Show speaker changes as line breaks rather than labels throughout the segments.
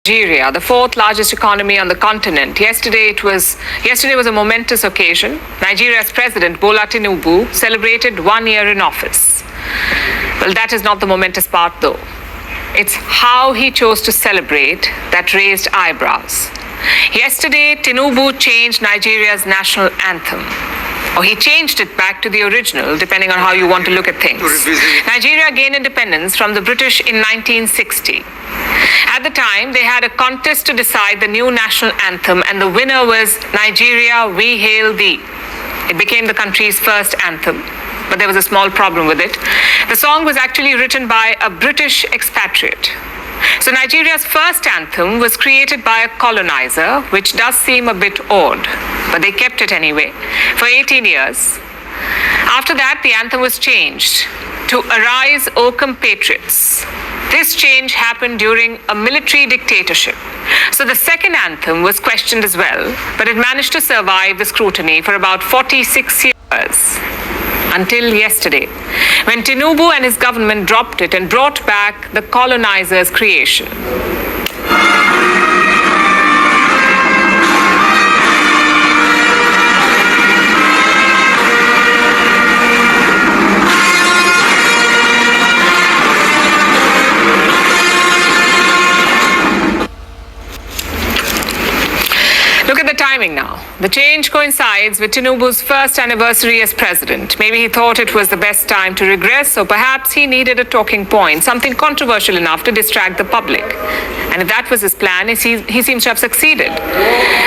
Nigeria, the fourth largest economy on the continent. Yesterday was a momentous occasion. Nigeria's President Bola Tinubu celebrated 1 year in office. Well, that is not the momentous part though. It's how he chose to celebrate that raised eyebrows. Yesterday, Tinubu changed Nigeria's national anthem. Or he changed it back to the original, depending on how you want to look at things. Nigeria gained independence from the British in 1960. At the time, they had a contest to decide the new national anthem, and the winner was Nigeria, We Hail Thee. It became the country's first anthem, but there was a small problem with it. The song was actually written by a British expatriate. So Nigeria's first anthem was created by a colonizer, which does seem a bit odd, but they kept it anyway for 18 years. After that, the anthem was changed to Arise, O Compatriots. This change happened during a military dictatorship. So the second anthem was questioned as well, but it managed to survive the scrutiny for about 46 years. Until yesterday, when Tinubu and his government dropped it and brought back the colonizer's creation. Look at the timing now. The change coincides with Tinubu's first anniversary as president. Maybe he thought it was the best time to regress, or perhaps he needed a talking point, something controversial enough to distract the public. And if that was his plan, he seems to have succeeded.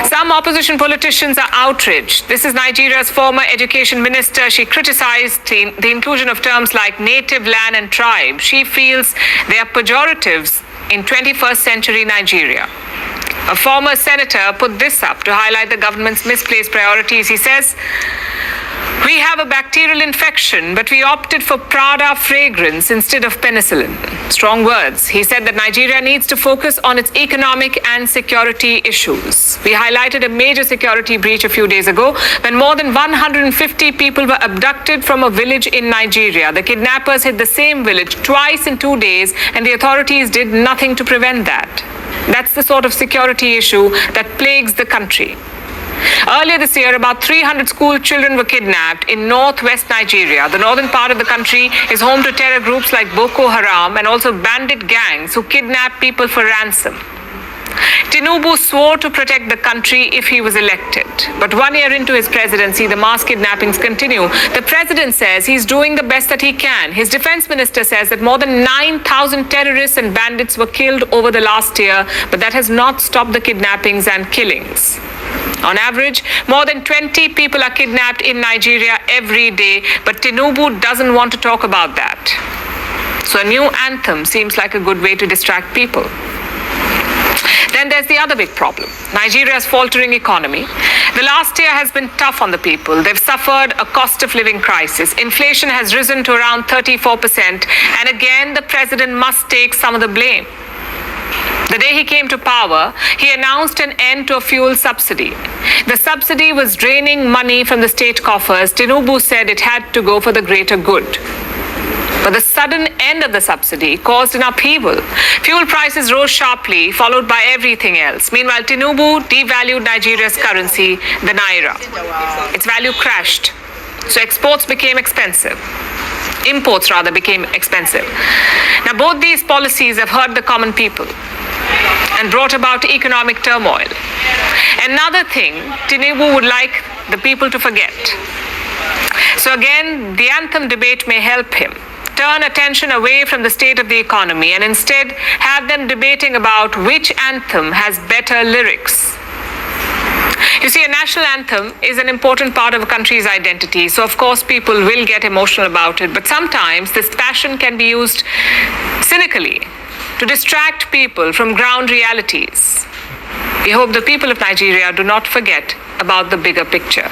Some opposition politicians are outraged. This is Nigeria's former education minister. She criticized the inclusion of terms like native land and tribe. She feels they are pejoratives in 21st century Nigeria. A former senator put this up to highlight the government's misplaced priorities. He says, "We have a bacterial infection, but we opted for Prada fragrance instead of penicillin." Strong words. He said that Nigeria needs to focus on its economic and security issues. We highlighted a major security breach a few days ago when more than 150 people were abducted from a village in Nigeria. The kidnappers hit the same village twice in 2 days, and the authorities did nothing to prevent that. That's the sort of security issue that plagues the country. Earlier this year, about 300 school children were kidnapped in northwest Nigeria. The northern part of the country is home to terror groups like Boko Haram and also bandit gangs who kidnap people for ransom. Tinubu swore to protect the country if he was elected. But 1 year into his presidency, the mass kidnappings continue. The president says he's doing the best that he can. His defense minister says that more than 9,000 terrorists and bandits were killed over the last year, but that has not stopped the kidnappings and killings. On average, more than 20 people are kidnapped in Nigeria every day, but Tinubu doesn't want to talk about that. So a new anthem seems like a good way to distract people. Then there's the other big problem, Nigeria's faltering economy. The last year has been tough on the people. They've suffered a cost of living crisis. Inflation has risen to around 34%. And again, the president must take some of the blame. The day he came to power, he announced an end to a fuel subsidy. The subsidy was draining money from the state coffers. Tinubu said it had to go for the greater good. But the sudden end of the subsidy caused an upheaval. Fuel prices rose sharply, followed by everything else. Meanwhile, Tinubu devalued Nigeria's currency, the Naira. Its value crashed. So exports became expensive. Imports, rather, became expensive. Now, both these policies have hurt the common people and brought about economic turmoil. Another thing Tinubu would like the people to forget. So again, the anthem debate may help him turn attention away from the state of the economy and instead have them debating about which anthem has better lyrics. You see, a national anthem is an important part of a country's identity, so of course people will get emotional about it, but sometimes this passion can be used cynically to distract people from ground realities. We hope the people of Nigeria do not forget about the bigger picture.